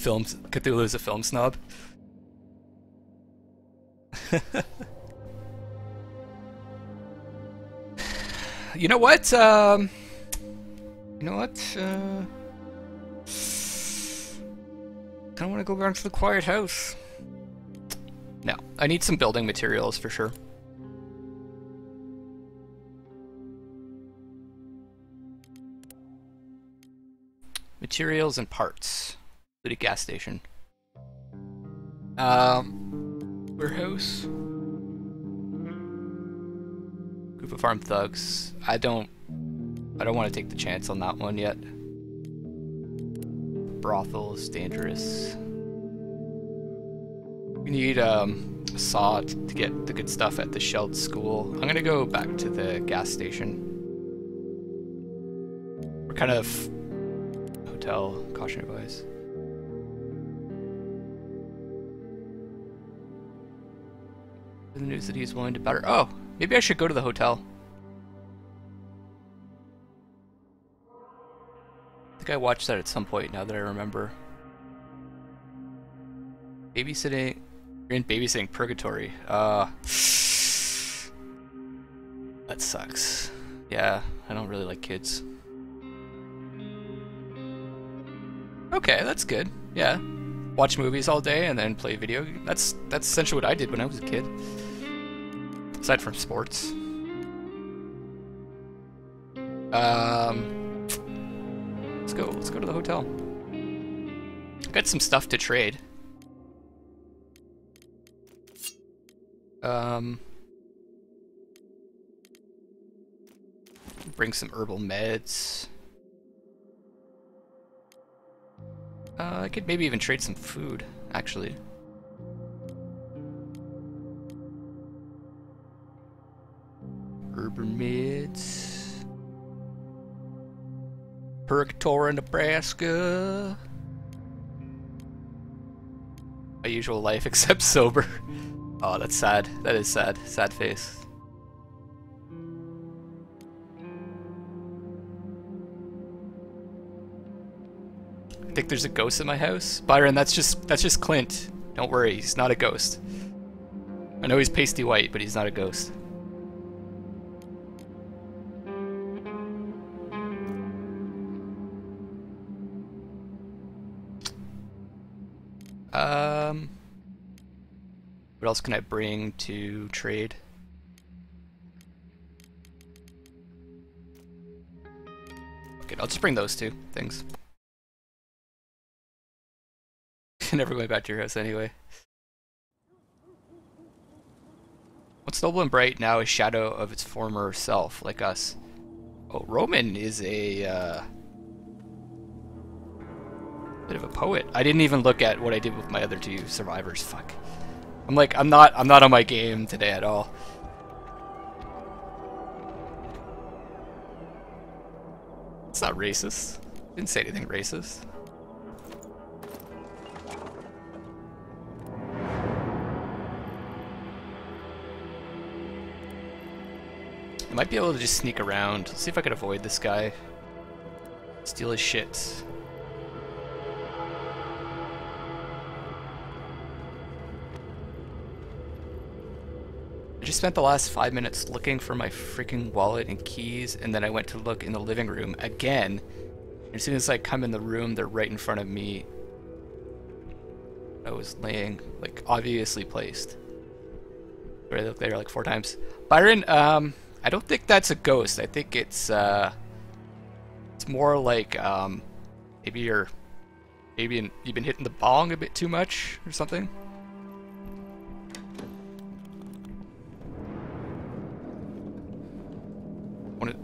Cthulhu's a film snob. You know what? You know what? I don't want to go back to the quiet house. No, I need some building materials for sure. Materials and parts. At a gas station. Warehouse. Group of armed thugs. I don't want to take the chance on that one yet. Brothel is dangerous. We need a saw to get the good stuff at the shelled school. I'm gonna go back to the gas station. We're kind of hotel, caution advice. The news that he's willing to better. Oh, maybe I should go to the hotel. I think I watched that at some point now that I remember. Babysitting. You're in babysitting purgatory. That sucks. Yeah, I don't really like kids. Okay, that's good. Yeah. Watch movies all day and then play video. That's essentially what I did when I was a kid. Aside from sports. Let's go to the hotel. I got some stuff to trade. Bring some herbal meds. I could maybe even trade some food, actually. Herbal meds. Purgatory, Nebraska. My usual life except sober. Oh, that's sad. That is sad. Sad face. I think there's a ghost in my house. Byron, that's just Clint. Don't worry, he's not a ghost. I know he's pasty white, but he's not a ghost. What else can I bring to trade? Okay, I'll just bring those two things. Never going back to your house anyway. What's noble and bright now is shadow of its former self, like us. Oh, Roman is a bit of a poet. I didn't even look at what I did with my other two survivors. Fuck. I'm not on my game today at all. It's not racist. Didn't say anything racist. I might be able to just sneak around. Let's see if I can avoid this guy. Steal his shit. I just spent the last 5 minutes looking for my freaking wallet and keys, and then I went to look in the living room again. And as soon as I come in the room, they're right in front of me. I was laying, like, obviously placed. I looked there like 4 times. Byron, I don't think that's a ghost. I think it's more like maybe you've been hitting the bong a bit too much or something.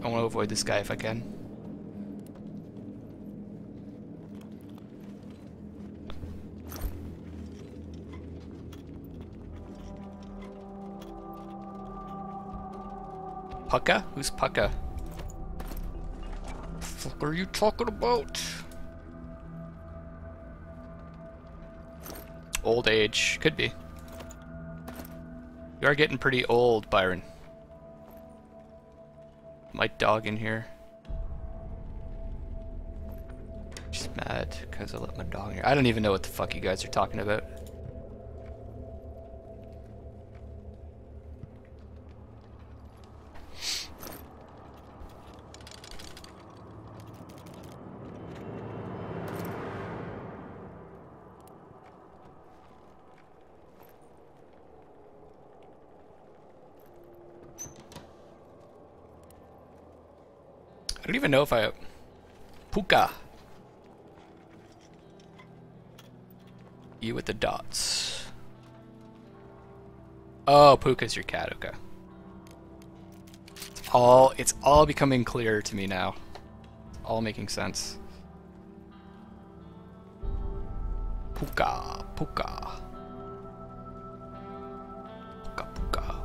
I want to avoid this guy if I can. Pucka? Who's Pucka? What the fuck are you talking about? Old age. Could be. You are getting pretty old, Byron. My dog in here. just mad because I let my dog here. I don't even know what the fuck you guys are talking about. I don't even know if I... Puka. You with the dots. Oh, Puka's your cat, okay. It's all becoming clearer to me now. It's all making sense. Puka, Puka. Puka, Puka.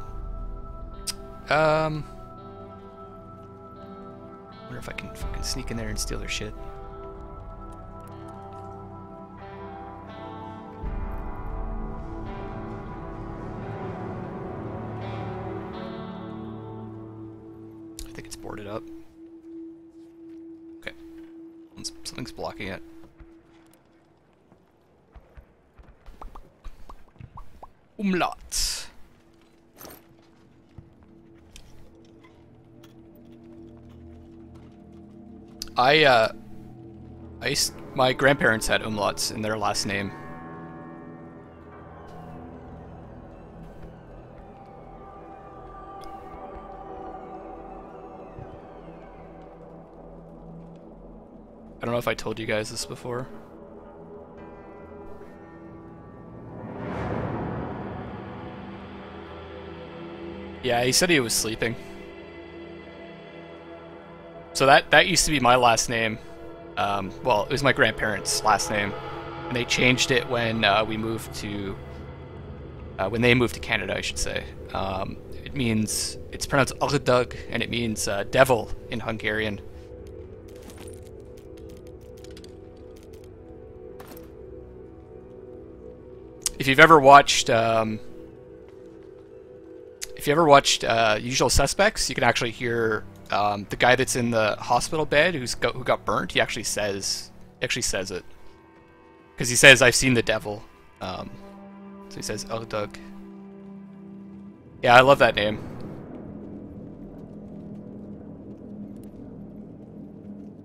Wonder if I can fucking sneak in there and steal their shit. I think it's boarded up. Okay. Something's blocking it. Umlaut. My grandparents had umlauts in their last name. I don't know if I told you guys this before. Yeah, he said he was sleeping. So that used to be my last name. Well, it was my grandparents' last name, and they changed it when we moved to when they moved to Canada, I should say. It means, it's pronounced Agdag, and it means devil in Hungarian. If you've ever watched Usual Suspects, you can actually hear the guy that's in the hospital bed who got burnt. He actually says it, because he says, "I've seen the devil." So he says, "Agdag." Yeah, I love that name.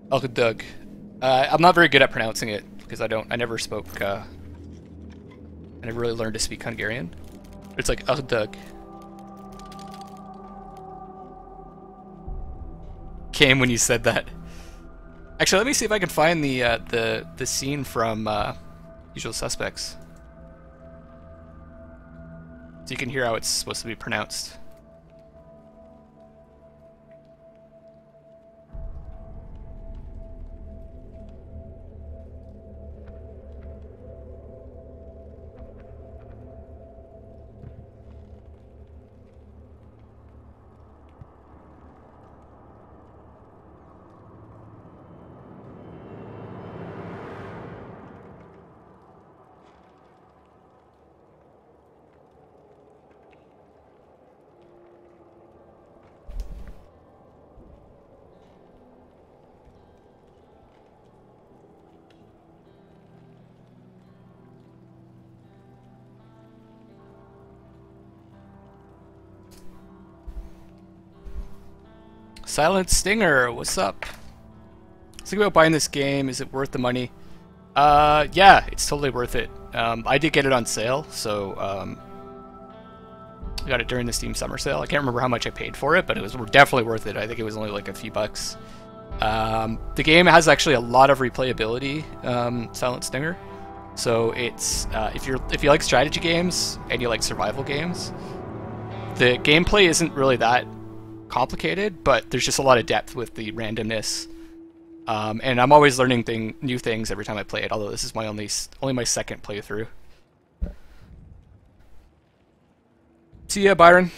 Agdag. I'm not very good at pronouncing it because I never spoke. I never really learned to speak Hungarian. It's like Agdag. Came when you said that. Actually, let me see if I can find the scene from Usual Suspects, so you can hear how it's supposed to be pronounced. Silent Stinger, what's up? Think about buying this game. Is it worth the money? Yeah, it's totally worth it. I did get it on sale, so I got it during the Steam Summer Sale. I can't remember how much I paid for it, but it was definitely worth it. I think it was only like a few bucks. The game has actually a lot of replayability, Silent Stinger. So it's if you like strategy games and you like survival games, the gameplay isn't really that complicated, but there's just a lot of depth with the randomness. And I'm always learning new things every time I play it, although this is my only my second playthrough. See ya, Byron.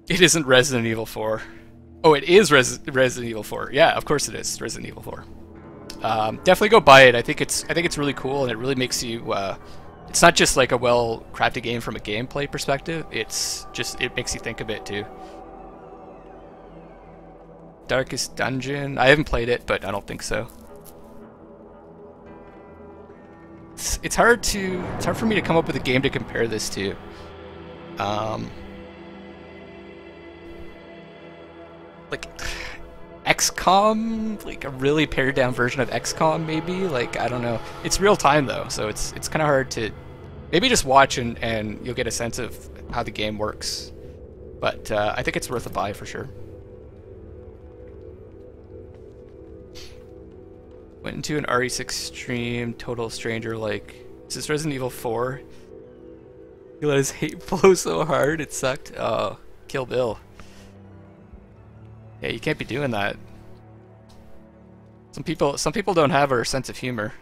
It isn't Resident Evil 4. Oh, it is Resident Evil 4. Yeah, of course it is Resident Evil 4. Definitely go buy it. I think it's really cool, and it really makes you. It's not just like a well-crafted game from a gameplay perspective. It makes you think a bit too. Darkest Dungeon. I haven't played it, but I don't think so. it's hard for me to come up with a game to compare this to. Like XCOM, like a really pared down version of XCOM, maybe. Like, I don't know. It's real time though, so it's kind of hard to. Maybe just watch and you'll get a sense of how the game works. But I think it's worth a buy for sure. Went into an RE6 stream, total stranger, like, is this Resident Evil 4? He let his hate flow so hard, it sucked. Oh, Kill Bill. Yeah, you can't be doing that. Some people don't have our sense of humor.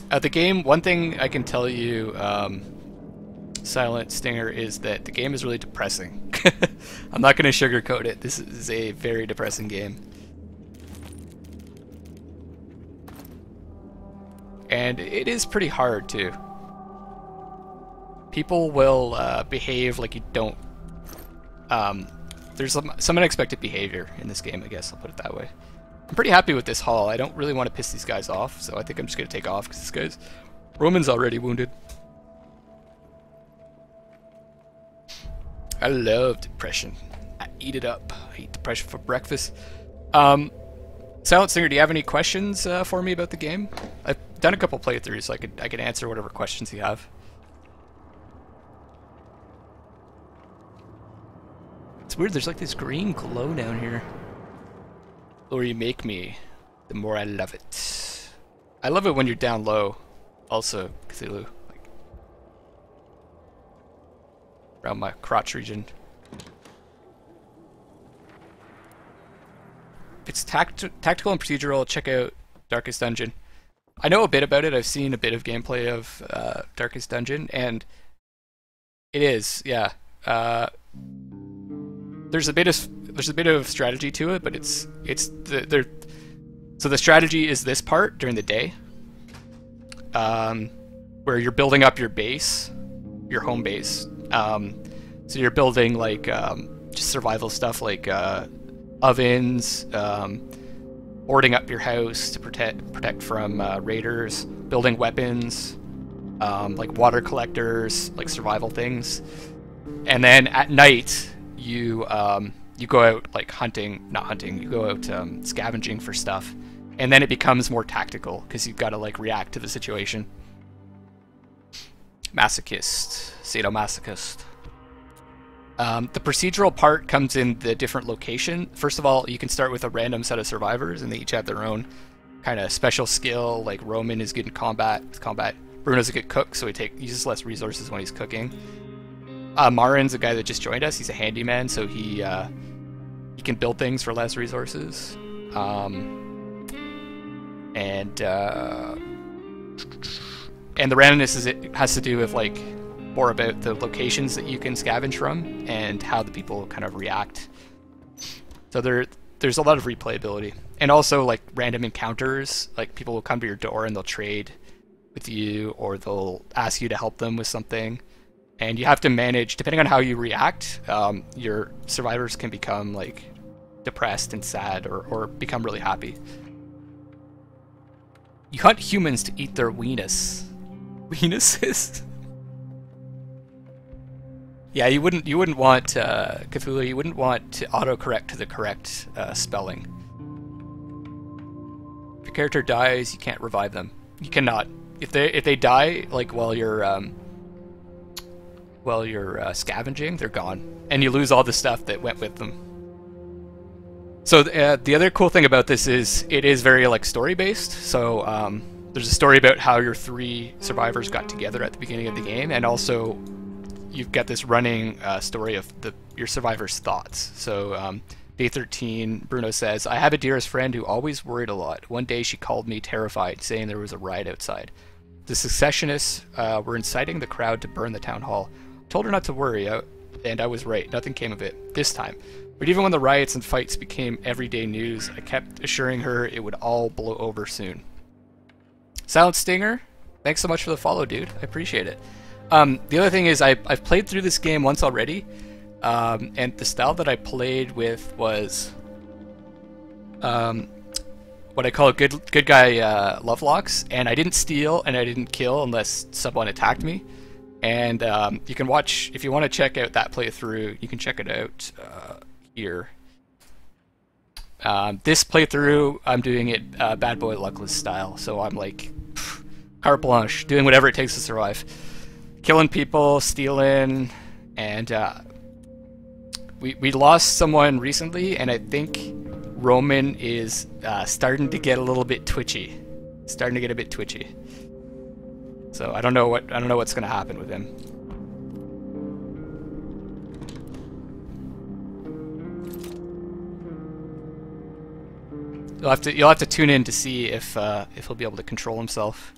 The game, one thing I can tell you, Silent Stinger, is that the game is really depressing. I'm not going to sugarcoat it. This is a very depressing game. And it is pretty hard, too. People will behave like you don't... there's some unexpected behavior in this game, I guess. I'll put it that way. I'm pretty happy with this haul. I don't really want to piss these guys off, so I think I'm just going to take off because this guy's... Roman's already wounded. I love depression. I eat it up. I eat depression for breakfast. Silent Singer, do you have any questions for me about the game? I've done a couple playthroughs, so I could answer whatever questions you have. It's weird, there's like this green glow down here. The lower you make me, the more I love it. I love it when you're down low, also, Cthulhu. Like, around my crotch region. If it's tactical and procedural, check out Darkest Dungeon. I know a bit about it. I've seen a bit of gameplay of Darkest Dungeon, and it is, yeah. There's a bit of strategy to it, but so the strategy is this part during the day, where you're building up your base, your home base. So you're building like just survival stuff like ovens, boarding up your house to protect from raiders, building weapons, like water collectors, like survival things, and then at night you go out like you go out scavenging for stuff, and then it becomes more tactical because you've got to like react to the situation. Masochist, sadomasochist. The procedural part comes in the different location. First of all, you can start with a random set of survivors, and they each have their own kind of special skill. Like Roman is good in combat. Bruno's a good cook, so he uses less resources when he's cooking. Marin's a guy that just joined us. He's a handyman, so he can build things for less resources. And the randomness has to do with like more about the locations that you can scavenge from and how the people kind of react. So there's a lot of replayability, and also like random encounters. Like people will come to your door and they'll trade with you, or they'll ask you to help them with something. And you have to manage, depending on how you react, your survivors can become like depressed and sad, or become really happy. You hunt humans to eat their weenus. Weenuses? Yeah, you wouldn't want Cthulhu. You wouldn't want to autocorrect to the correct spelling. If your character dies, you can't revive them. You cannot. If they die, like while you're scavenging, they're gone, and you lose all the stuff that went with them. So the other cool thing about this is it is very like story based. So there's a story about how your 3 survivors got together at the beginning of the game, and also you've got this running story of your survivors' thoughts. So day 13, Bruno says, "I have a dearest friend who always worried a lot. One day she called me terrified, saying there was a riot outside. The secessionists were inciting the crowd to burn the town hall. Told her not to worry, and I was right. Nothing came of it this time. But even when the riots and fights became everyday news, I kept assuring her it would all blow over soon." Silent Stinger, thanks so much for the follow, dude. I appreciate it. The other thing is I've played through this game once already, and the style that I played with was what I call a good guy Lovelocks, and I didn't steal and I didn't kill unless someone attacked me. And you can watch, if you want to check out that playthrough, you can check it out here. This playthrough, I'm doing it Bad Boy Luckless style, so I'm like carte blanche, doing whatever it takes to survive. Killing people, stealing, and we lost someone recently, and I think Roman is starting to get a little bit twitchy. Starting to get a bit twitchy. So I don't know what's gonna happen with him. You'll have to tune in to see if he'll be able to control himself.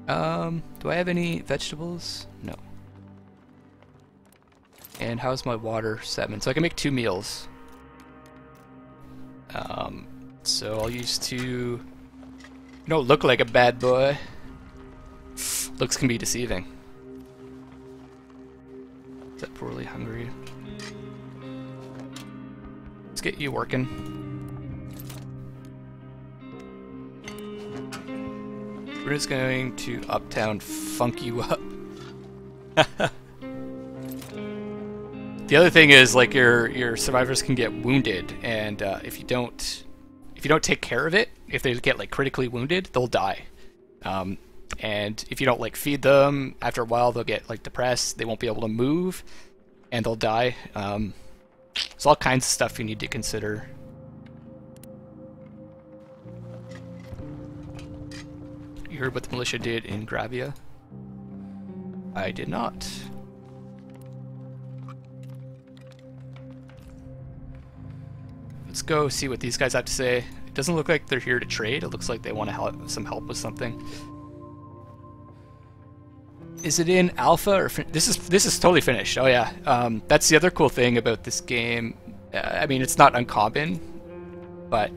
Do I have any vegetables? No. And how's my water? 7. So I can make 2 meals. So I'll use 2. You don't look like a bad boy. Looks can be deceiving. Is that poorly hungry? Let's get you working. We're just going to Uptown funk you up. The other thing is, like, your survivors can get wounded, and if you don't take care of it, if they get like critically wounded, they'll die. And if you don't like feed them, after a while they'll get like depressed. They won't be able to move, and they'll die. There's all kinds of stuff you need to consider. You heard what the militia did in Gravia? I did not. Let's go see what these guys have to say. It doesn't look like they're here to trade. It looks like they want to some help with something. Is it in alpha or this is totally finished? Oh yeah, that's the other cool thing about this game. I mean, it's not uncommon, but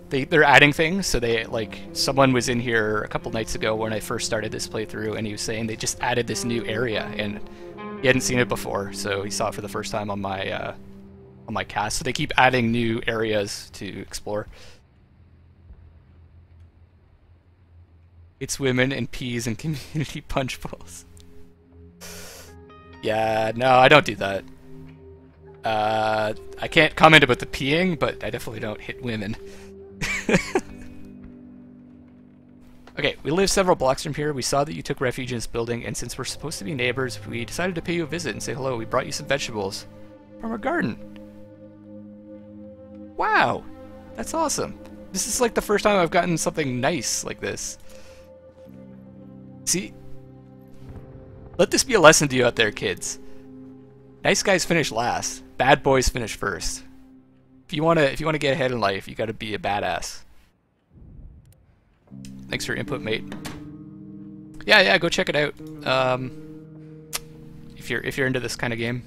they're adding things. So they someone was in here a couple nights ago when I first started this playthrough, and he was saying they just added this new area, and he hadn't seen it before, so he saw it for the first time on my cast. So they keep adding new areas to explore. It's women and peas and community punch bowls. Yeah, no, I don't do that. I can't comment about the peeing, but I definitely don't hit women. Okay, we live several blocks from here. We saw that you took refuge in this building, and since we're supposed to be neighbors, we decided to pay you a visit and say hello. We brought you some vegetables from our garden. Wow, that's awesome. This is like the first time I've gotten something nice like this. See? Let this be a lesson to you out there, kids. Nice guys finish last. Bad boys finish first. If you wanna get ahead in life, you gotta be a badass. Thanks for your input, mate. Yeah, go check it out. If you're into this kind of game.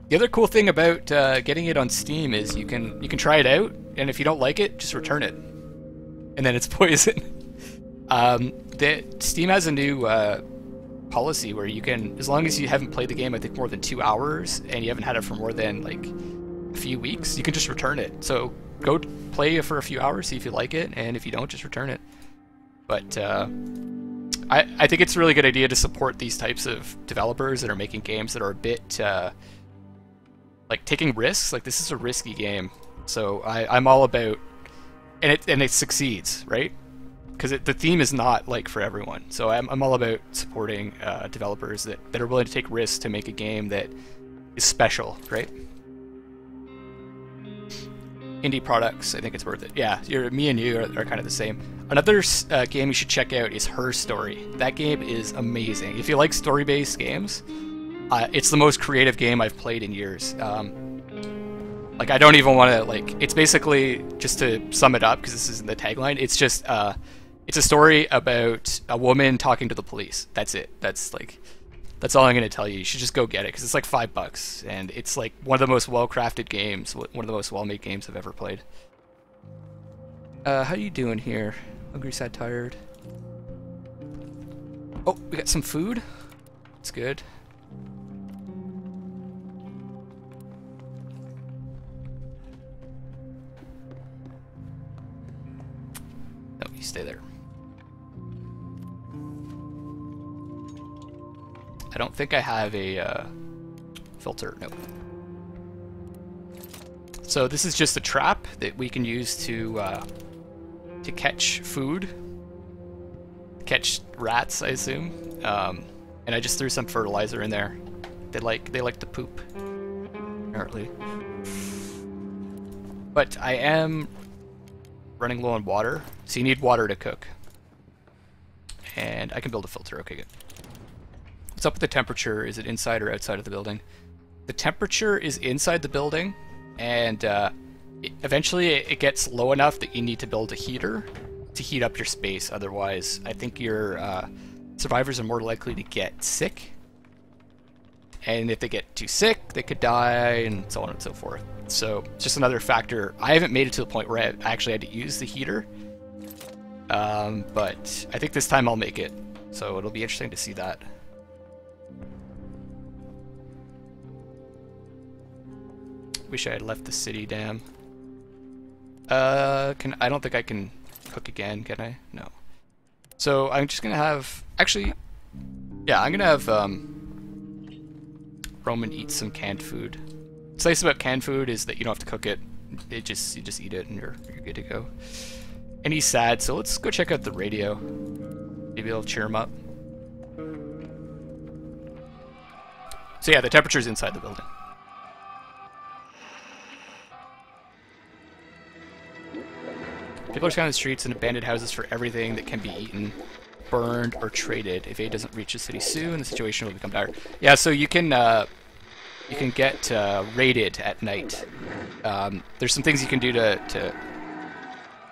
The other cool thing about getting it on Steam is you can try it out, and if you don't like it, just return it. And then it's poison. Steam has a new policy where you can, as long as you haven't played the game, I think more than 2 hours, and you haven't had it for more than like a few weeks, you can just return it. So go play it for a few hours, see if you like it, and if you don't, just return it. But I think it's a really good idea to support these types of developers that are making games that are a bit like taking risks. Like, this is a risky game, so I'm all about, and it succeeds, right? Because the theme is not like for everyone. So I'm all about supporting developers that are willing to take risks to make a game that is special, right? Indie products, I think it's worth it. Yeah, me and you are kind of the same. Another game you should check out is Her Story. That game is amazing. If you like story-based games, it's the most creative game I've played in years. Like, I don't even want to, like, it's basically, just to sum it up, because this isn't the tagline, it's just, it's a story about a woman talking to the police. That's it. That's all I'm going to tell you. You should just go get it, because it's like $5, and it's like one of the most well-crafted games, one of the most well-made games I've ever played. How you doing here? Hungry, sad, tired. Oh, we got some food. It's good. You stay there. I don't think I have a filter. No. So this is just a trap that we can use to catch food, catch rats, I assume. And I just threw some fertilizer in there. They like to poop, apparently. But I am running low on water, so you need water to cook. And I can build a filter. Okay, good. What's up with the temperature? Is it inside or outside of the building? The temperature is inside the building, and eventually it gets low enough that you need to build a heater to heat up your space. Otherwise, I think your survivors are more likely to get sick. And if they get too sick, they could die, and so on and so forth. So, it's just another factor. I haven't made it to the point where I actually had to use the heater. But I think this time I'll make it. So, it'll be interesting to see that. Wish I had left the city, damn. I don't think I can cook again, can I? No. So, I'm just gonna have... Actually, yeah, I'm gonna have... Roman eat some canned food. What's nice about canned food is that you don't have to cook it. You just eat it and you're good to go. And he's sad, so let's go check out the radio. Maybe it'll cheer him up. So yeah, the temperature's inside the building. People are scanning the streets and abandoned houses for everything that can be eaten, burned, or traded. If aid doesn't reach the city soon, the situation will become dire. Yeah, so you can get raided at night. There's some things you can do to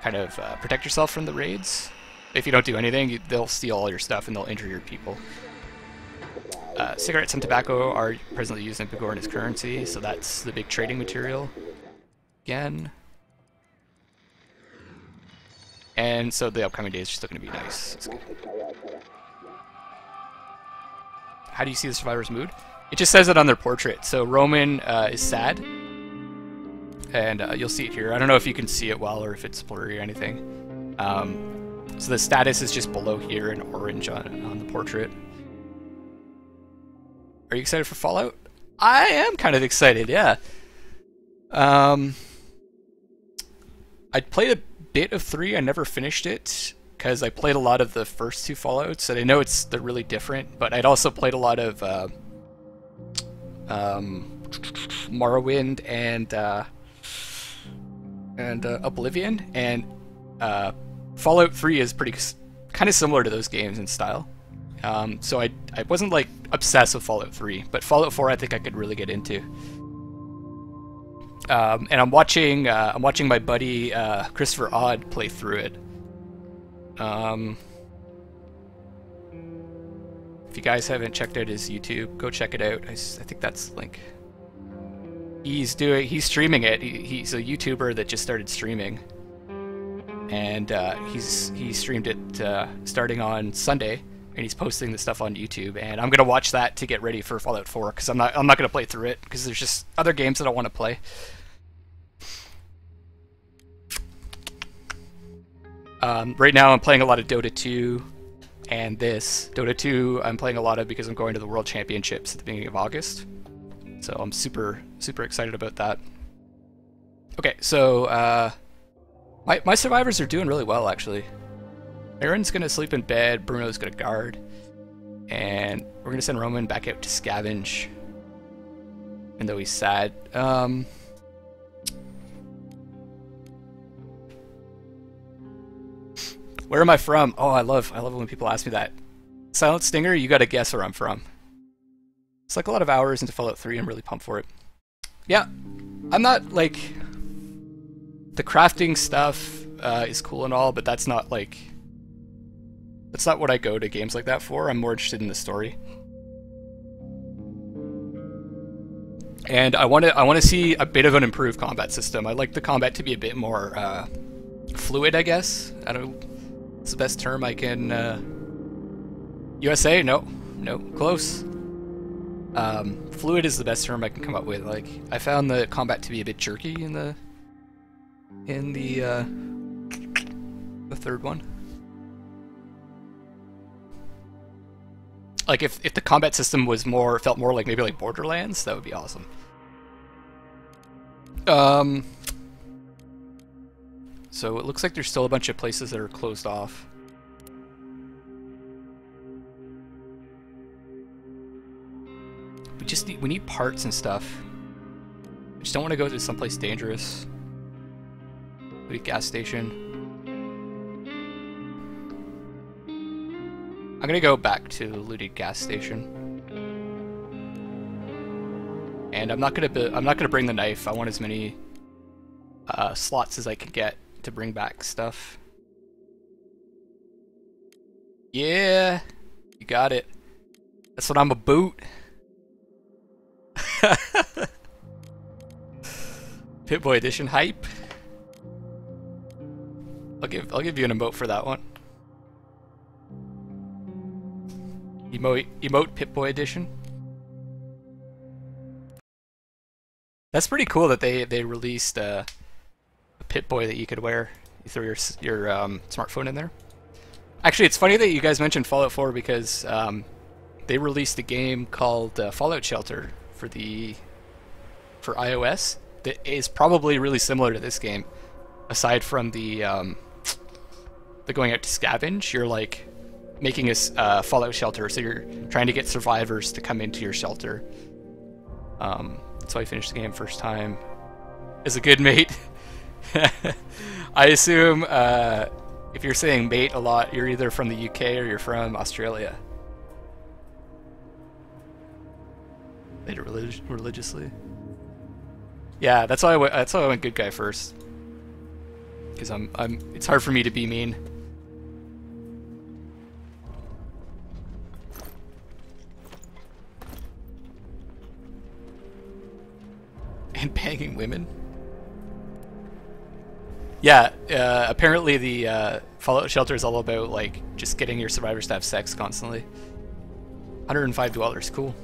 kind of protect yourself from the raids. If you don't do anything, they'll steal all your stuff and they'll injure your people. Cigarettes and tobacco are presently used in Bigorn as currency, so that's the big trading material. Again. And so the upcoming days are still going to be nice. It's good. How do you see the survivor's mood? It just says it on their portrait. So Roman is sad. And you'll see it here. I don't know if you can see it well or if it's blurry or anything. So the status is just below here in orange on the portrait. Are you excited for Fallout? I am kind of excited, yeah. I played a bit of 3. I never finished it because I played a lot of the first 2 Fallouts, and I know they're really different. But I'd also played a lot of Morrowind and Oblivion, and Fallout 3 is kind of similar to those games in style. So I wasn't like obsessed with Fallout 3, but Fallout 4 I think I could really get into. And I'm watching my buddy Christopher Odd play through it. If you guys haven't checked out his YouTube, go check it out. I think that's the link. He's streaming it. He's a YouTuber that just started streaming, and he streamed it starting on Sunday, and he's posting the stuff on YouTube. And I'm gonna watch that to get ready for Fallout 4 because I'm not gonna play through it because there's just other games that I want to play. Right now I'm playing a lot of Dota 2 and this. Dota 2 I'm playing a lot of because I'm going to the World Championships at the beginning of August. So I'm super excited about that. Okay, so my survivors are doing really well actually. Aaron's gonna sleep in bed, Bruno's gonna guard, and we're gonna send Roman back out to scavenge. Even though he's sad. Where am I from? Oh, I love it when people ask me that. Silent Stinger, you gotta guess where I'm from. It's like a lot of hours into Fallout 3, I'm really pumped for it. Yeah, I'm not like... The crafting stuff is cool and all, but that's not like... That's not what I go to games like that for. I'm more interested in the story. And I want to see a bit of an improved combat system. I like the combat to be a bit more fluid, I guess. I don't... It's the best term I can... USA? No, close. Fluid is the best term I can come up with. Like, I found the combat to be a bit jerky in the third one. Like if the combat system was felt more like maybe like Borderlands, that would be awesome. So it looks like there's still a bunch of places that are closed off. We need parts and stuff. I just don't want to go to someplace dangerous. Maybe gas station. I'm gonna go back to the looted gas station. And I'm not gonna bring the knife. I want as many slots as I can get to bring back stuff. Yeah, you got it. That's what I'm about. Pip-Boy Edition hype. I'll give you an emote for that one. Emote Pip-Boy Edition. That's pretty cool that they released a Pip-Boy that you could wear. You throw your smartphone in there. Actually, it's funny that you guys mentioned Fallout 4 because they released a game called Fallout Shelter for iOS that is probably really similar to this game. Aside from the going out to scavenge, you're like making a Fallout shelter, so you're trying to get survivors to come into your shelter. So I finished the game first time as a good mate. I assume if you're saying mate a lot, you're either from the UK or you're from Australia. They do it religiously. Yeah, that's why I went good guy first. Because it's hard for me to be mean. And banging women? Yeah, apparently the Fallout Shelter is all about like just getting your survivors to have sex constantly. 105 dwellers, cool.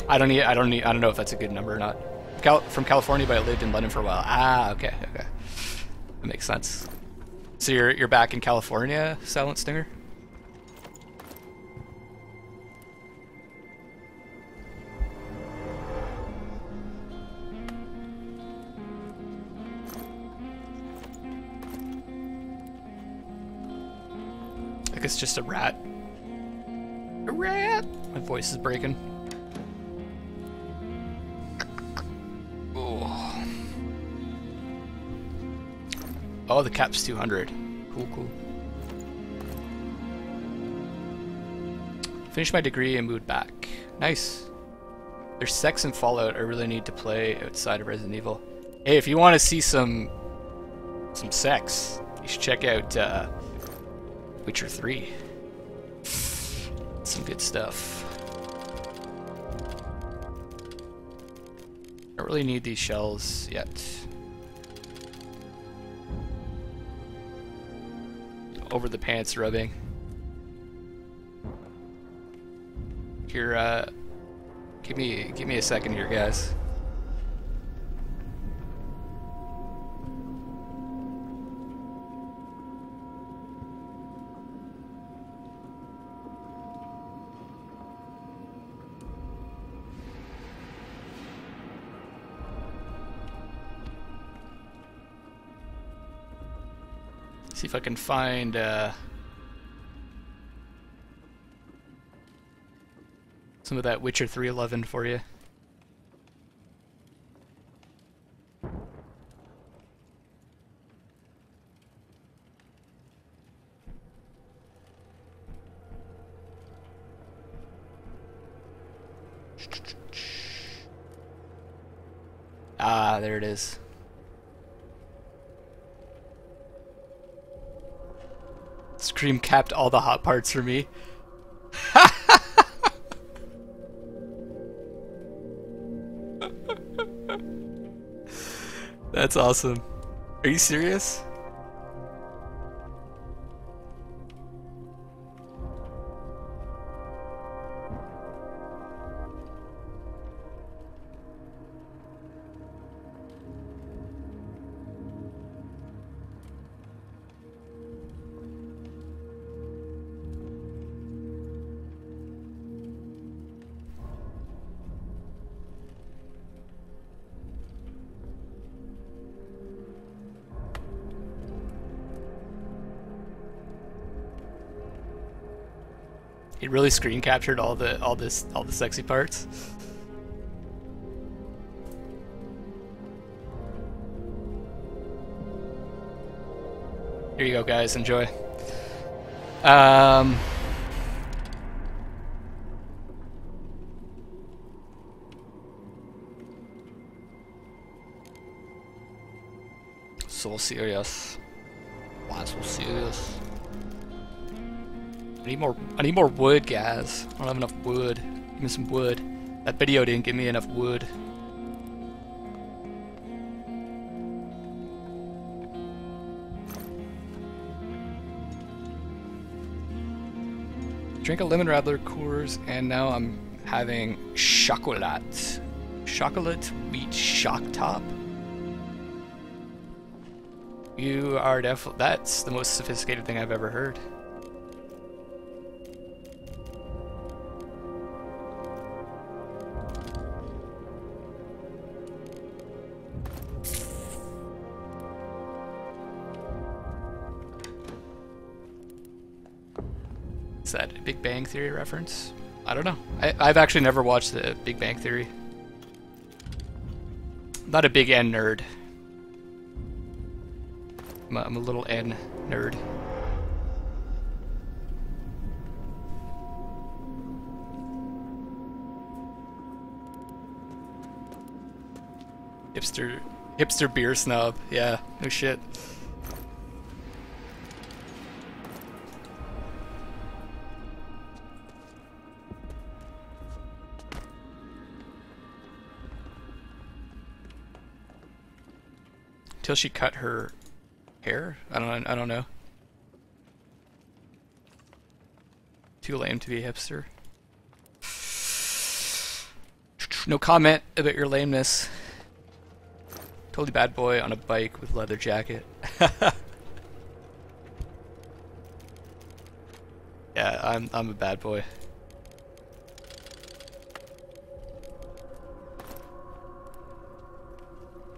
I don't know if that's a good number or not. From California, but I lived in London for a while. Ah, okay. That makes sense. So you're back in California, Silent Stinger? I think it's just a rat. A rat! My voice is breaking. Oh, the cap's 200. Cool. Finished my degree and moved back. Nice. There's sex in Fallout I really need to play outside of Resident Evil. Hey, if you want to see some sex, you should check out Witcher 3. Some good stuff. I don't really need these shells yet. Over the pants rubbing. Here, give me a second here, guys. See if I can find some of that Witcher 311 for you. Ah, there it is. Scream capped all the hot parts for me. That's awesome. Are you serious? He really screen captured all the sexy parts. Here you go, guys. Enjoy. So serious. Why so serious? I need more wood, guys. I don't have enough wood. Give me some wood. That video didn't give me enough wood. Drink a lemon radler Coors, and now I'm having chocolate. Chocolate wheat shock top. You are definitely, that's the most sophisticated thing I've ever heard. Is that a Big Bang Theory reference? I don't know. I've actually never watched the Big Bang Theory. I'm not a big N nerd. I'm a little N nerd. Hipster beer snob. Yeah, no shit. Till she cut her hair? I don't know. Too lame to be a hipster. No comment about your lameness. Totally bad boy on a bike with leather jacket. Yeah, I'm a bad boy.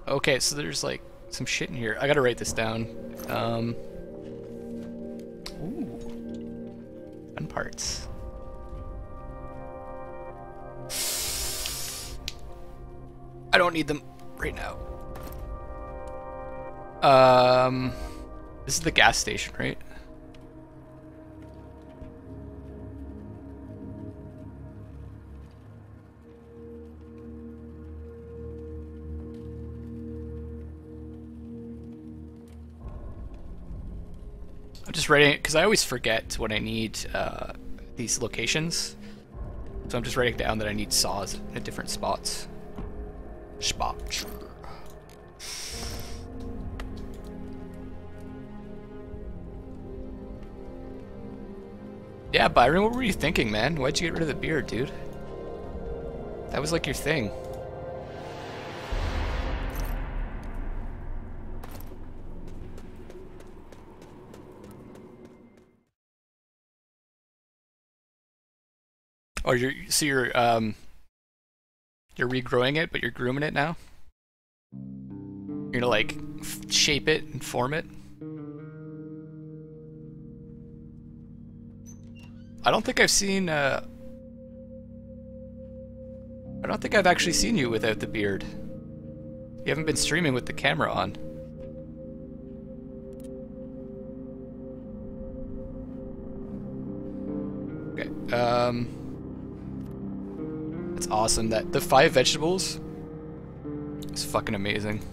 Okay, so there's like some shit in here. I gotta write this down. Ooh. Fun parts. I don't need them right now. This is the gas station, right? I'm just writing it because I always forget when I need these locations. So I'm just writing down that I need saws at different spots. Spots. Yeah, Byron, what were you thinking, man? Why'd you get rid of the beard, dude? That was like your thing. Oh, you're regrowing it, but you're grooming it now? You're gonna like shape it and form it? I don't think I've seen I don't think I've actually seen you without the beard. You haven't been streaming with the camera on. Okay, it's awesome that the 5 vegetables is fucking amazing.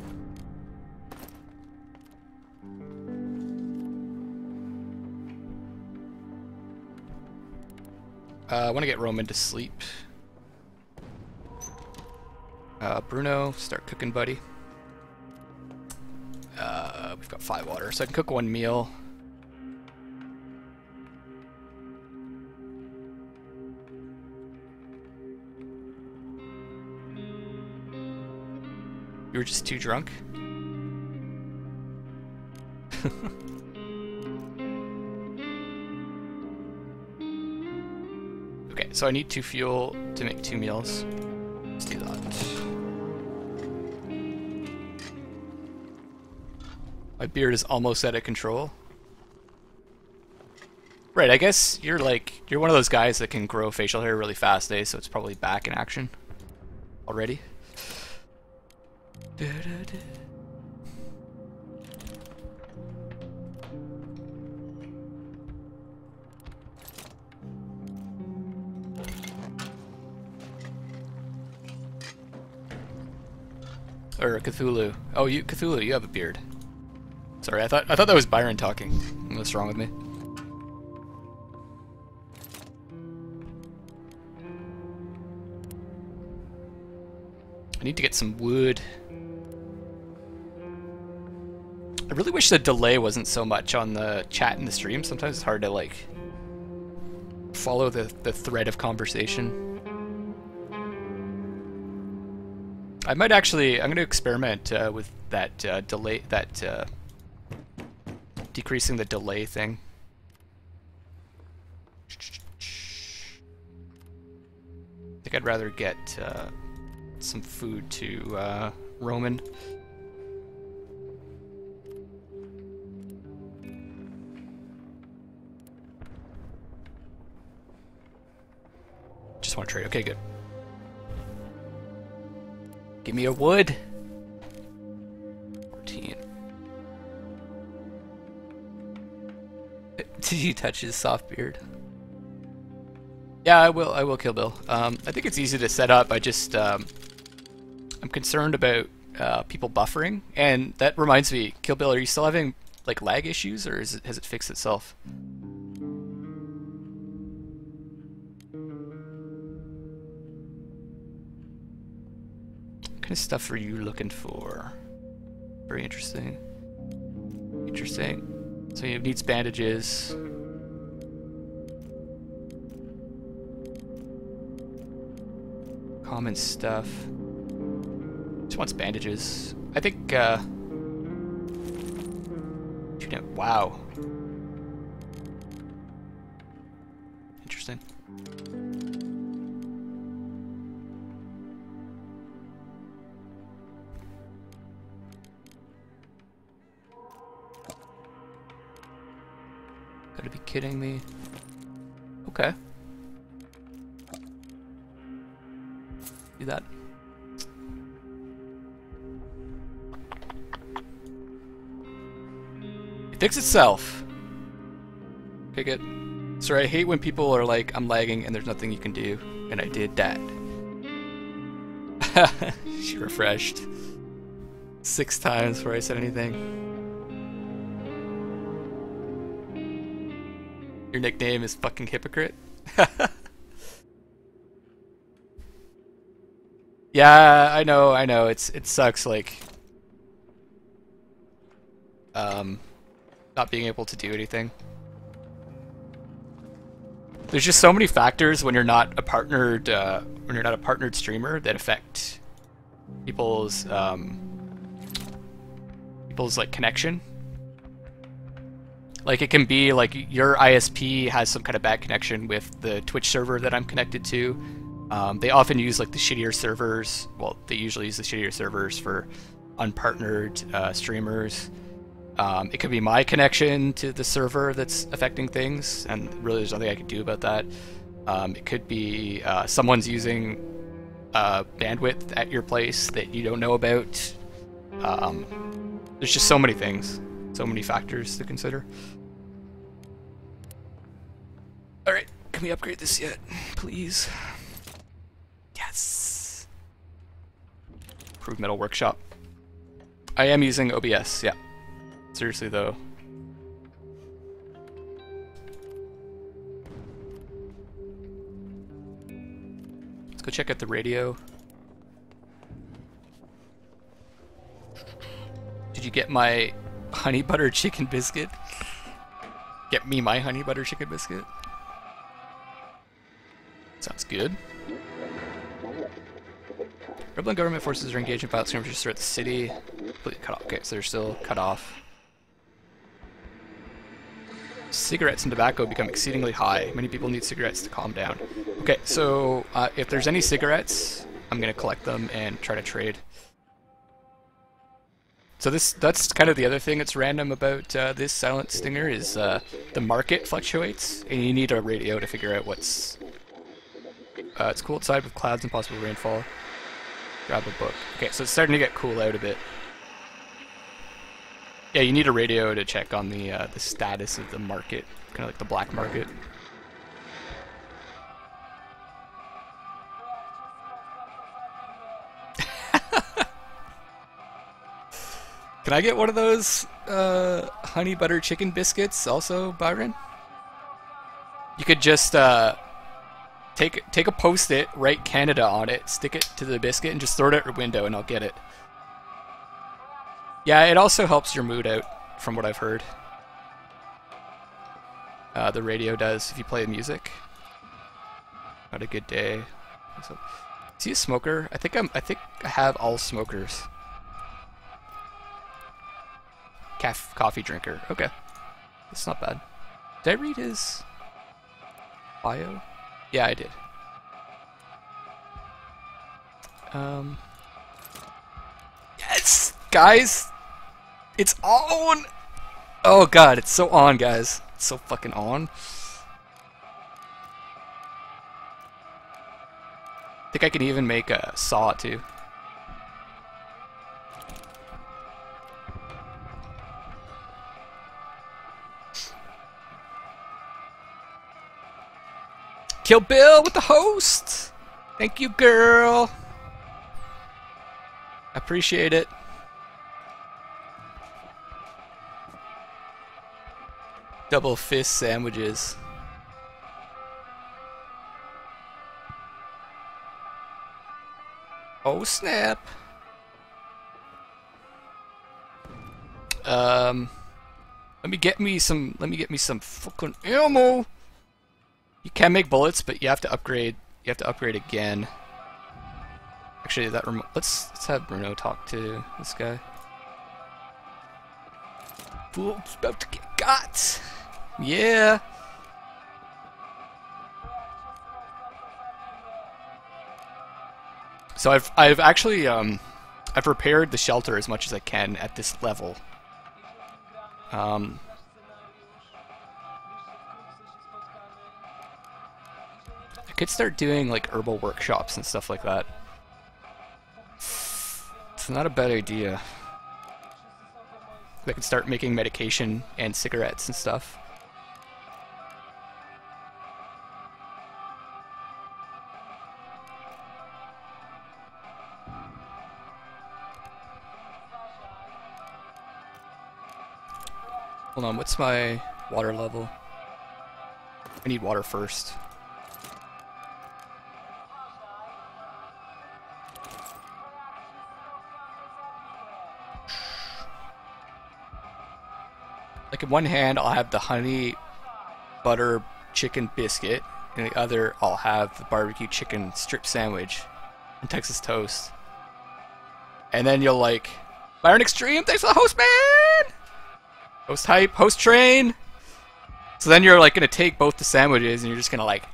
I want to get Roman to sleep. Bruno, start cooking, buddy. We've got 5 water, so I can cook 1 meal. You were just too drunk? Okay, so I need 2 fuel to make 2 meals. Let's do that. My beard is almost out of control. Right, I guess you're one of those guys that can grow facial hair really fast, eh? So it's probably back in action already. Or Cthulhu. Oh, Cthulhu, you have a beard. Sorry, I thought that was Byron talking. What's wrong with me? I need to get some wood. I really wish the delay wasn't so much on the chat in the stream. Sometimes it's hard to like follow the thread of conversation. I might actually, I'm going to experiment with that delay, decreasing the delay thing. I think I'd rather get some food to Roman. Just want to trade. Okay, good. Give me a wood. 14. Did you touch his soft beard? Yeah, I will Kill Bill. I think it's easy to set up. I just I'm concerned about people buffering, and that reminds me, Kill Bill, are you still having like lag issues, or has it fixed itself? What kind of stuff are you looking for? Very interesting. Interesting. So he needs bandages. Common stuff. Just wants bandages. I think, wow. Interesting. Gotta be kidding me. Okay. Do that. It fixed itself. Okay, good. Sorry, I hate when people are like, I'm lagging and there's nothing you can do. And I did that. She refreshed 6 times before I said anything. Your nickname is fucking hypocrite? Yeah, I know, it sucks, like, not being able to do anything. There's just so many factors when you're not a partnered, streamer that affect people's like connection. Like, it can be like your ISP has some kind of bad connection with the Twitch server that I'm connected to. They often use like the shittier servers. Well, they usually use the shittier servers for unpartnered streamers. It could be my connection to the server that's affecting things, and really there's nothing I can do about that. It could be someone's using bandwidth at your place that you don't know about. There's just so many things, so many factors to consider. Alright, can we upgrade this yet, please? Yes! Improved Metal Workshop. I am using OBS, yeah. Seriously though. Let's go check out the radio. Did you get my honey butter chicken biscuit? Get me my honey butter chicken biscuit? Sounds good. Rebel government forces are engaged in violent skirmishes throughout the city. Completely cut off. Okay, so they're still cut off. Cigarettes and tobacco become exceedingly high. Many people need cigarettes to calm down. Okay, so if there's any cigarettes, I'm gonna collect them and try to trade. So that's kind of the other thing that's random about this Silent Stinger is the market fluctuates, and you need a radio to figure out what's... it's cool outside with clouds and possible rainfall. Grab a book. Okay, so it's starting to get cool out a bit. Yeah, you need a radio to check on the status of the market, kind of like the black market. Can I get one of those honey butter chicken biscuits also, Byron? You could just take a post-it, write Canada on it, stick it to the biscuit, and just throw it out your window, and I'll get it. Yeah, it also helps your mood out, from what I've heard. The radio does if you play music. Not a good day. So, is he a smoker? I think I have all smokers. Coffee drinker. Okay, that's not bad. Did I read his bio? Yeah, I did. Yes, guys, it's on. Oh god, it's so on, guys. It's so fucking on. I think I can even make a saw too. Kill Bill with the host! Thank you, girl! Appreciate it. Double fist sandwiches. Oh snap! Let me get me some fucking ammo. You can make bullets, but you have to upgrade. You have to upgrade again. Actually, that let's have Bruno talk to this guy. Fool's about to get got. Yeah. So I've actually I've repaired the shelter as much as I can at this level. I could start doing like herbal workshops and stuff like that. It's not a bad idea. I could start making medication and cigarettes and stuff. Hold on, what's my water level? I need water first. Like in one hand I'll have the honey butter chicken biscuit, and the other I'll have the barbecue chicken strip sandwich and Texas toast. And then you'll like, Byron Extreme, thanks for the host, man! Host hype, host train! So then you're like gonna take both the sandwiches and you're just gonna like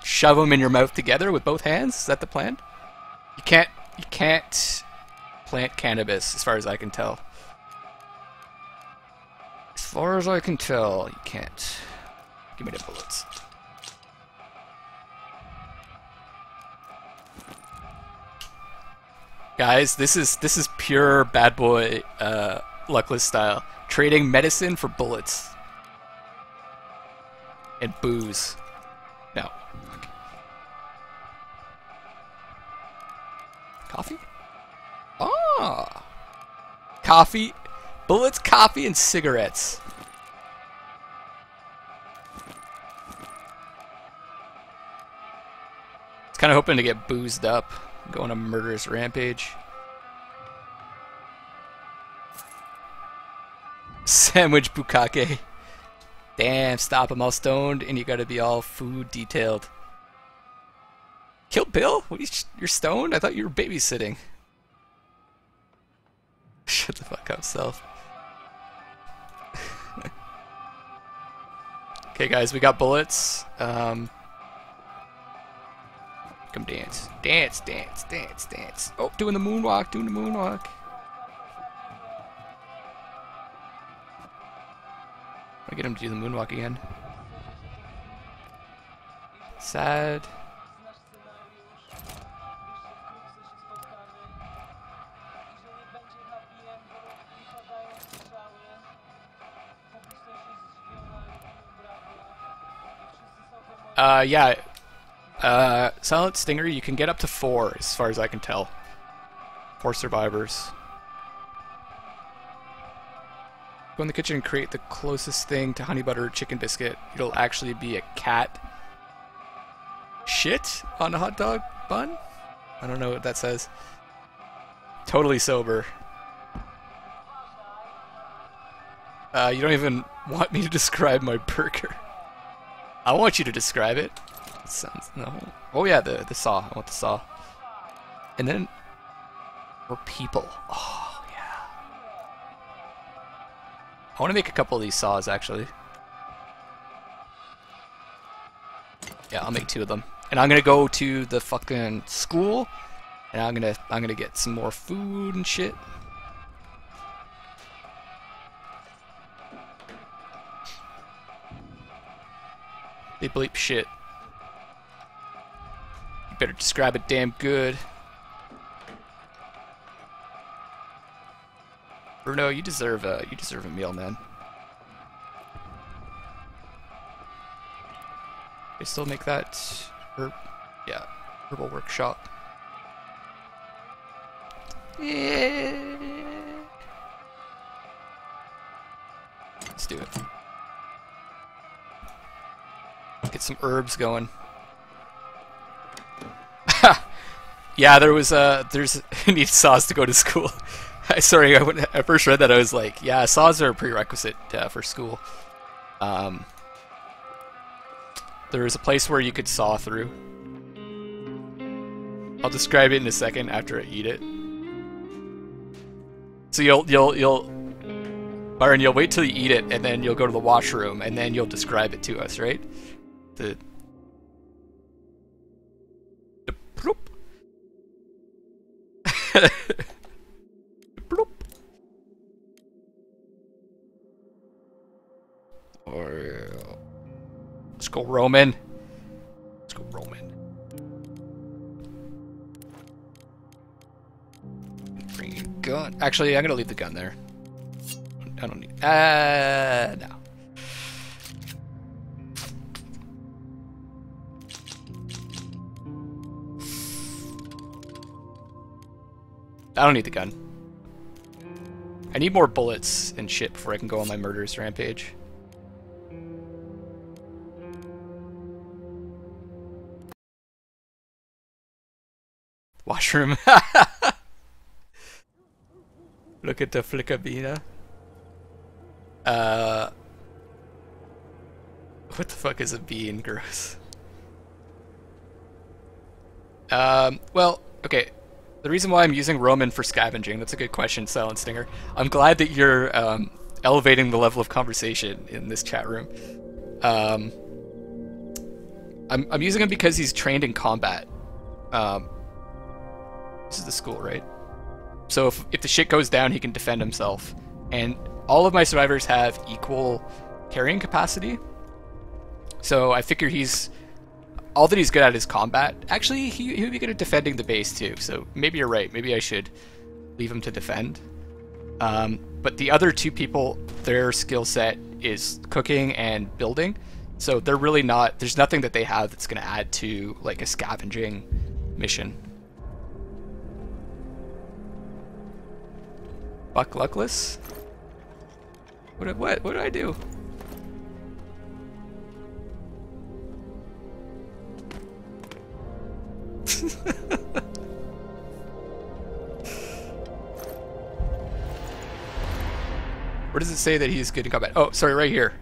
shove them in your mouth together with both hands? Is that the plan? You can't plant cannabis as far as I can tell. As far as I can tell, you can't. Give me the bullets. Guys, this is pure Bad Boy Luckless style. Trading medicine for bullets. And booze. No. Okay. Coffee? Ah! Coffee. Bullets, coffee, and cigarettes. I was kind of hoping to get boozed up. Go on a murderous rampage. Sandwich bukkake. Damn, stop, I'm all stoned, and you gotta be all food detailed. Kill Bill? What, you're stoned? I thought you were babysitting. Shut the fuck up, self. Okay, guys, we got bullets. Come dance. Dance, dance, dance, dance. Oh, doing the moonwalk, doing the moonwalk. I get him to do the moonwalk again. Sad. Yeah. Silent Stinger, you can get up to 4, as far as I can tell. 4 survivors. Go in the kitchen and create the closest thing to honey butter chicken biscuit. It'll actually be a cat shit on a hot dog bun? I don't know what that says. Totally sober. You don't even want me to describe my burger. I want you to describe it. It sounds no. Oh yeah, the saw. I want the saw. And then we're people. Oh yeah. I want to make a couple of these saws actually. Yeah, I'll make 2 of them. And I'm gonna go to the fucking school, and I'm gonna get some more food and shit. They bleep shit. You better describe it damn good. Bruno, you deserve a meal, man. They still make that yeah, herbal workshop. Yeah. Let's do it. Get some herbs going. Yeah, there's need saws to go to school. Sorry, when I first read that I was like, yeah, saws are a prerequisite for school. There is a place where you could saw through. I'll describe it in a second after I eat it. So Byron, you'll wait till you eat it, and then you'll go to the washroom, and then you'll describe it to us, right? The bloop. Bloop. Let's go Roman. Let's go Roman. Bring a gun. Actually, I'm gonna leave the gun there. I don't need. No. I don't need the gun. I need more bullets and shit before I can go on my murderous rampage. Washroom. Look at the flickabina. What the fuck is a bean? Gross. Well, okay. The reason why I'm using Roman for scavenging, that's a good question, Silent Stinger. I'm glad that you're elevating the level of conversation in this chat room. I'm using him because he's trained in combat. This is the school, right? So if the shit goes down, he can defend himself. And all of my survivors have equal carrying capacity. So I figure all that he's good at is combat. Actually, he would be good at defending the base too. So maybe you're right. Maybe I should leave him to defend. But the other 2 people, their skill set is cooking and building. So they're really not, there's nothing that they have that's going to add to like a scavenging mission. Buck Luckless? What did I do? Where does it say that he's good in combat? Oh, sorry, right here.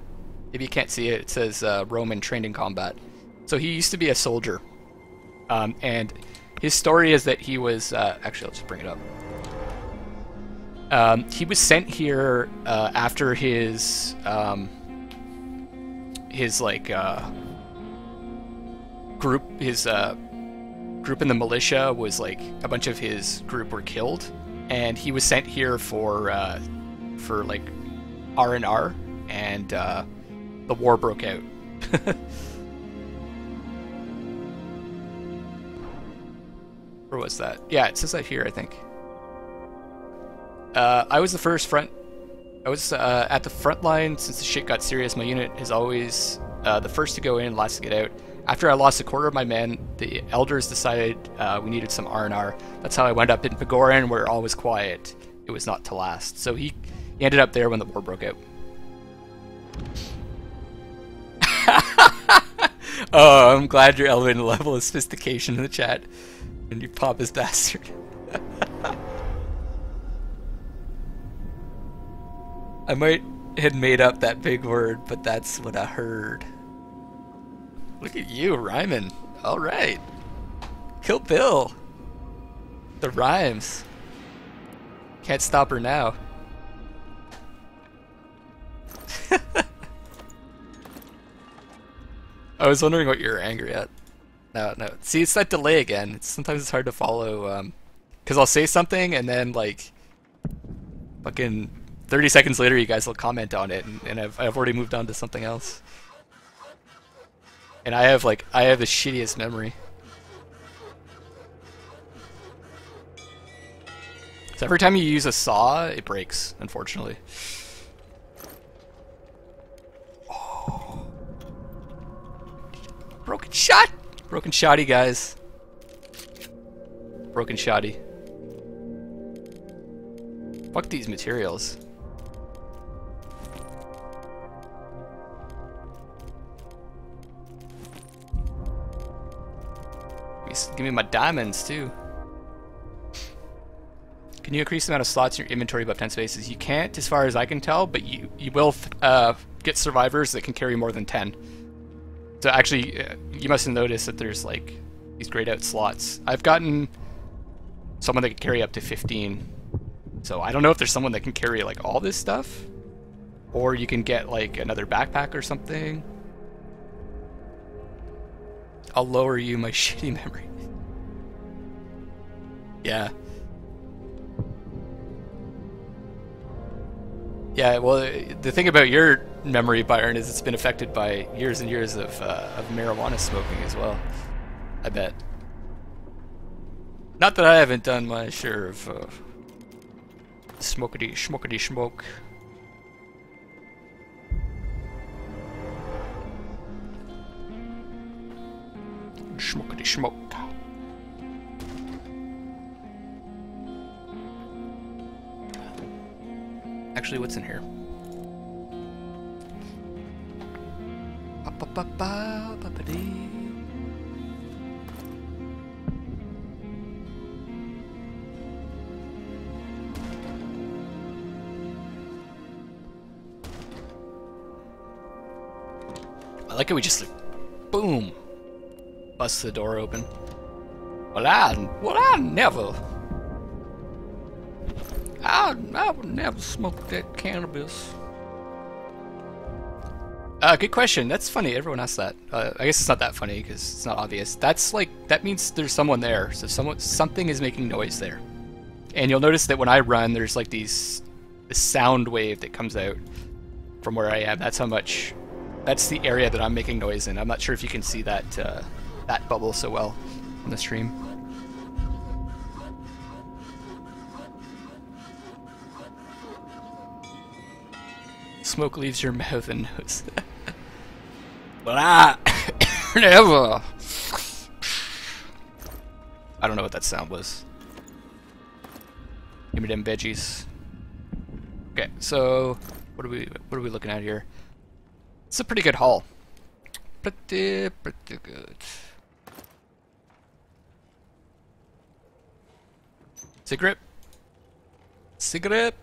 Maybe you can't see it. It says Roman trained in combat. So he used to be a soldier. And his story is that he was... actually, let's bring it up. He was sent here after his group in the militia was like a bunch of his group were killed, and he was sent here for like R&R, and the war broke out. Where was that? Yeah, it says that here, I think. I was the first front. I was at the front line since the shit got serious. My unit is always the first to go in, last to get out. After I lost a quarter of my men, the elders decided we needed some R&R. That's how I wound up in Pagoran, where all was quiet. It was not to last. So he ended up there when the war broke out. Oh, I'm glad you're elevating the level of sophistication in the chat. And you pompous bastard. I might have made up that big word, but that's what I heard. Look at you, rhyming. Alright. Kill Bill. The rhymes. Can't stop her now. I was wondering what you were angry at. No. See, it's that delay again. Sometimes it's hard to follow, because I'll say something and then, like, fucking 30 seconds later you guys will comment on it, and I've already moved on to something else. And I have the shittiest memory. So every time you use a saw, it breaks, unfortunately. Oh. Broken shot! Broken shotty, guys. Broken shotty. Fuck these materials. Give me my diamonds, too. Can you increase the amount of slots in your inventory above 10 spaces? You can't, as far as I can tell, but you will get survivors that can carry more than 10. So actually, you must have noticed that there's like these grayed out slots. I've gotten someone that can carry up to 15. So I don't know if there's someone that can carry like all this stuff, or you can get like another backpack or something. I'll lower you my shitty memory. Yeah. Yeah, well, the thing about your memory, Byron, is it's been affected by years and years of marijuana smoking as well. I bet. Not that I haven't done my share of smokety smoke. Smokety smoke. Actually, what's in here? I like it. We just like, boom, bust the door open. Well, I never. I would never smoke that cannabis. Good question. That's funny. Everyone asks that. I guess it's not that funny because it's not obvious. That's like, that means there's someone there. So something is making noise there. And you'll notice that when I run, there's like this sound wave that comes out from where I am. That's how much. That's the area that I'm making noise in. I'm not sure if you can see that that bubble so well on the stream. Smoke leaves your mouth and nose. But I never. I don't know what that sound was. Give me them veggies. Okay, so what are we looking at here? It's a pretty good haul. Pretty good. Cigarette. Cigarette.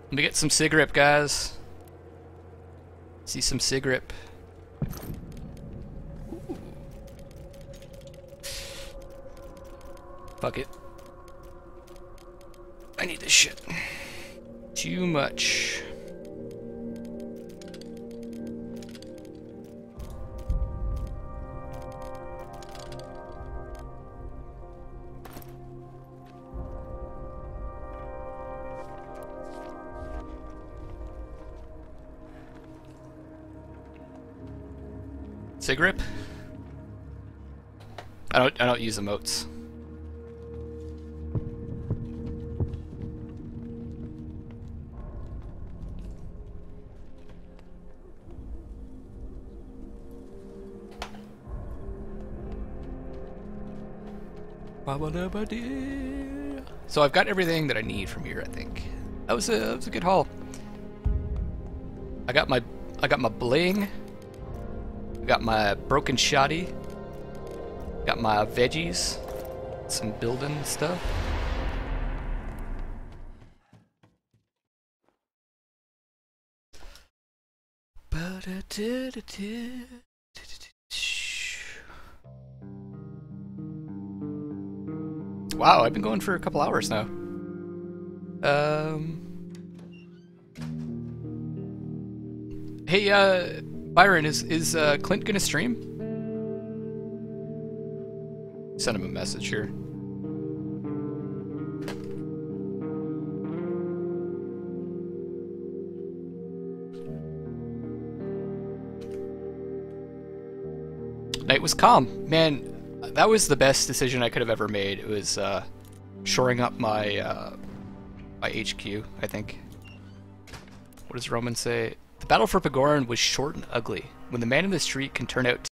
Let me get some cigarette, guys. See some cigarette. Ooh. Fuck it. I need this shit. Too much. Sig rip? I don't use emotes. So I've got everything that I need from here, I think. That was a good haul. I got my bling. I got my broken shoddy. Got my veggies. Some building stuff. Wow, I've been going for a couple hours now. Hey, Byron, is Clint gonna stream? Send him a message here. Night was calm. Man, that was the best decision I could have ever made. It was shoring up my my HQ, I think. What does Roman say? The battle for Pagoran was short and ugly. When the man in the street can turn out